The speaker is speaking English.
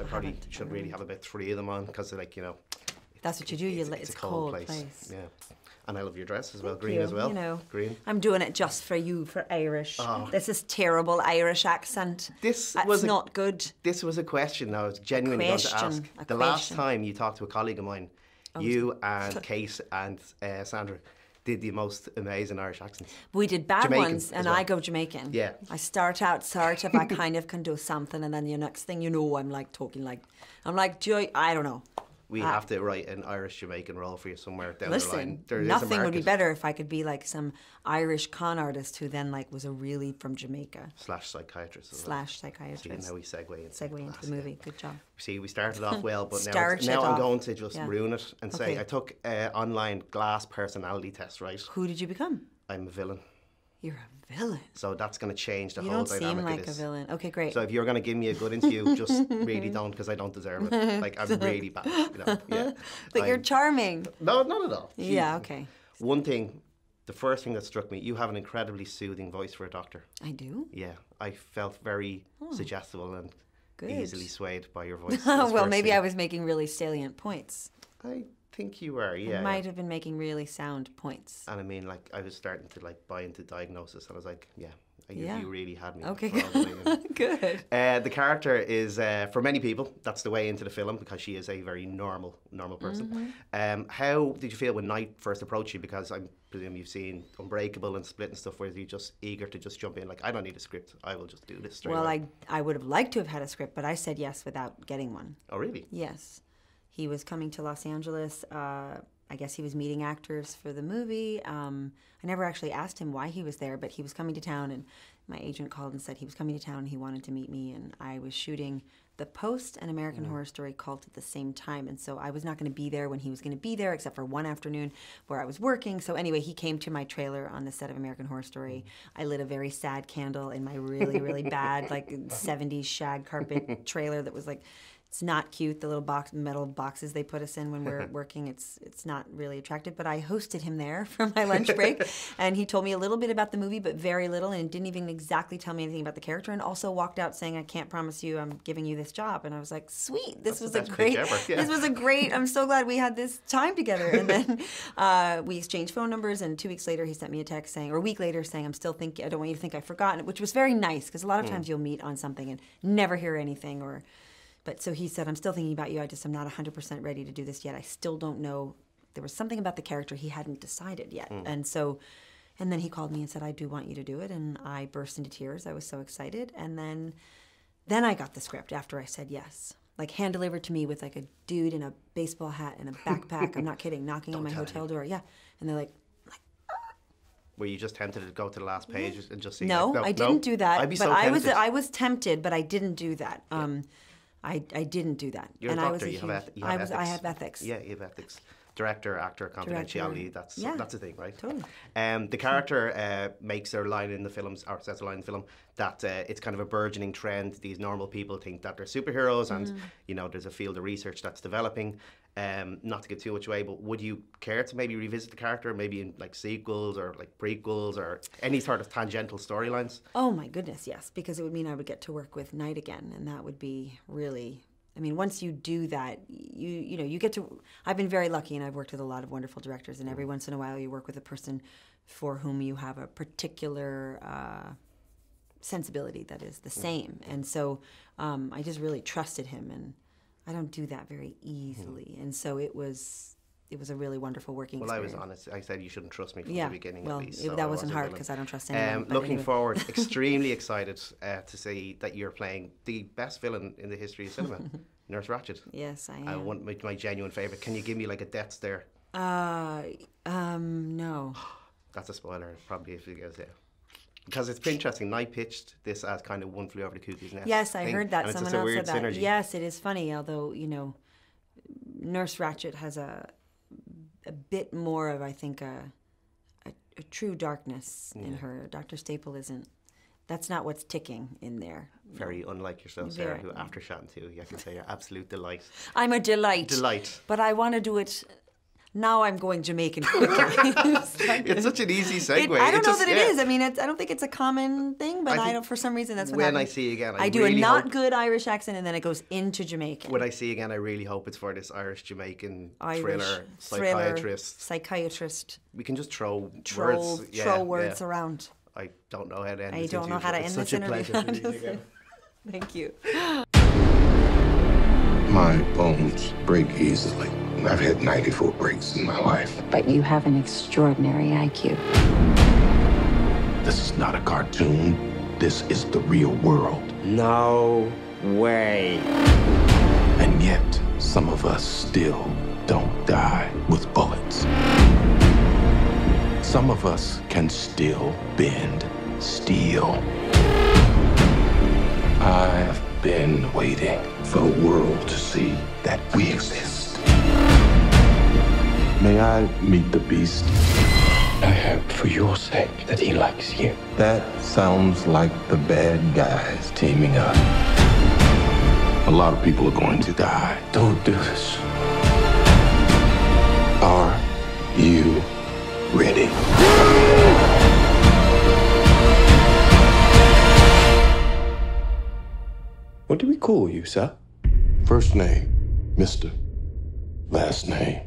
probably haven't. should really have about 3 of them on because, like, you know, That's what you do. it's It's a a cold cold place. place. Yeah. And I love your dress as well, Thank green you, as well. You know, Green. I'm doing it just for you, for Irish. Oh. This is terrible Irish accent. This That's was not good. This was a question I was genuinely going to ask. The last time you talked to a colleague of mine, you and Kate and Sandra did the most amazing Irish accents. We did bad Jamaican ones, and as well. I go Jamaican. Yeah. I start out sort of, I kind of can do something, and then the next thing you know, I'm like talking like, Joy, I don't know. We have to write an Irish Jamaican role for you somewhere down the line. Listen, There is a nothing would be market. better if I could be like some Irish con artist who then like was a really from Jamaica / psychiatrist as well. / psychiatrist. See, now we segue into the movie. Good job. See, we started off well, but Started now I'm off. going to just Yeah. ruin it and say Okay. I took online glass personality test, right? Who did you become? I'm a villain. You're a villain. So that's going to change the You whole don't dynamic seem of like a this. villain. Okay, great. So if you're going to give me a good interview, just really don't, because I don't deserve it. Like, I'm really bad, you know. Yeah. But you're charming. No, not at all. Yeah, Jeez. okay. One thing, the first thing that struck me, you have an incredibly soothing voice for a doctor. I do? Yeah, I felt very suggestible and Good. easily swayed by your voice. Well, maybe I was making really salient points. I think you were, yeah. I might have been making really sound points. And I mean, like, I was starting to like buy into diagnosis, and I was like, yeah, Yeah. you really had me. Okay, for all the way in. good. The character is, for many people, that's the way into the film because she is a very normal person. How did you feel when Knight first approached you? Because I presume you've seen Unbreakable and Split and stuff where you're just eager to just jump in, like, I don't need a script, I will just do this straight Well, away. I would have liked to have had a script, but I said yes without getting one. Oh, really? Yes. He was coming to Los Angeles. I guess he was meeting actors for the movie. I never actually asked him why he was there, but he was coming to town, and my agent called and said he was coming to town and he wanted to meet me, and I was shooting The Post and American Horror Story Cult at the same time, and so I was not going to be there when he was going to be there, except for one afternoon where I was working. So anyway, he came to my trailer on the set of American Horror Story. I lit a very sad candle in my really, really bad, like 70s shag carpet trailer that was like, it's not cute, the little metal boxes they put us in when we're working. It's not really attractive, but I hosted him there for my lunch break, and he told me a little bit about the movie, but very little, and didn't even exactly tell me anything about the character, and also walked out saying, I can't promise you I'm giving you this job. And I was like, sweet, this was a great, this was a great, I'm so glad we had this time together. And then we exchanged phone numbers, and 2 weeks later he sent me a text saying, or a week later saying, I'm still thinking, I don't want you to think I've forgotten, which was very nice, because a lot of times you'll meet on something and never hear anything, But so he said, I'm still thinking about you. I'm not 100% ready to do this yet. I still don't know. There was something about the character he hadn't decided yet. And then he called me and said, I do want you to do it. And I burst into tears. I was so excited. And then I got the script after I said yes. Like hand delivered to me with like a dude in a baseball hat and a backpack. I'm not kidding. Knocking on my hotel door. Yeah. And they're like, Were you just tempted to go to the last page and just see? no, like, I didn't do that. I'd be but so tempted. I was tempted, but I didn't do that. I didn't do that. You're and a I doctor. was You have ethics. I have ethics. Yeah, you have ethics. Director, actor, confidentiality. Director. That's a thing, right? Totally. The character makes their line in the films, or says a line in the film, that it's kind of a burgeoning trend. These normal people think that they're superheroes, and you know there's a field of research that's developing. Not to give too much away, but would you care to maybe revisit the character, maybe in like sequels or like prequels or any sort of tangential storylines? Oh my goodness, yes, because it would mean I would get to work with Knight again, and that would be really. I mean, once you do that, you know you get to. I've been very lucky, and I've worked with a lot of wonderful directors, and every once in a while you work with a person for whom you have a particular sensibility that is the same, and so I just really trusted him, and I don't do that very easily, and so it was a really wonderful working experience. Well, I was honest. I said you shouldn't trust me from the beginning, well, at least. So that wasn't hard because I don't trust anyone. Looking anyway. forward, extremely excited to see that you're playing the best villain in the history of cinema, Nurse Ratched. Yes, I am. I want my genuine favourite. Can you give me like a death stare? No. That's a spoiler, probably, if it goes there. Because it's interesting. Knight pitched this as kind of One Flew Over the Cuckoo's Nest. Yes, I heard that. And Someone it's just a else weird said that. synergy. Yes, it is funny, although, you know, Nurse Ratched has a bit more of, I think, a true darkness in her. Dr. Staple isn't. That's not what's ticking in there. Very unlike yourself, Sarah, Very. who after chatting to you, I can say you're absolute delight. I'm a delight. Delight. But I want to do it now I'm going Jamaican quickly. It's such an easy segue. I don't know that it is. I mean, I don't think it's a common thing, but I don't. For some reason, that's what when happens. I see you again, I do really a not hope, good Irish accent, and then it goes into Jamaican. when I see you again, I really hope it's for this Irish Jamaican Irish psychiatrist. We can just throw Throw words. words around. I don't know how to end I this don't know interview, how to but end it's this such a interview. pleasure to meet you again. Thank you. My bones break easily. I've had 94 breaks in my life. But you have an extraordinary IQ. This is not a cartoon. This is the real world. No way. And yet, some of us still don't die with bullets. Some of us can still bend steel. I've been waiting for the world to see that we exist. May I meet the beast? I hope for your sake that he likes you. That sounds like the bad guys teaming up. A lot of people are going to die. Don't do this. Are you ready? What do we call you, sir? First name, Mr. Last name,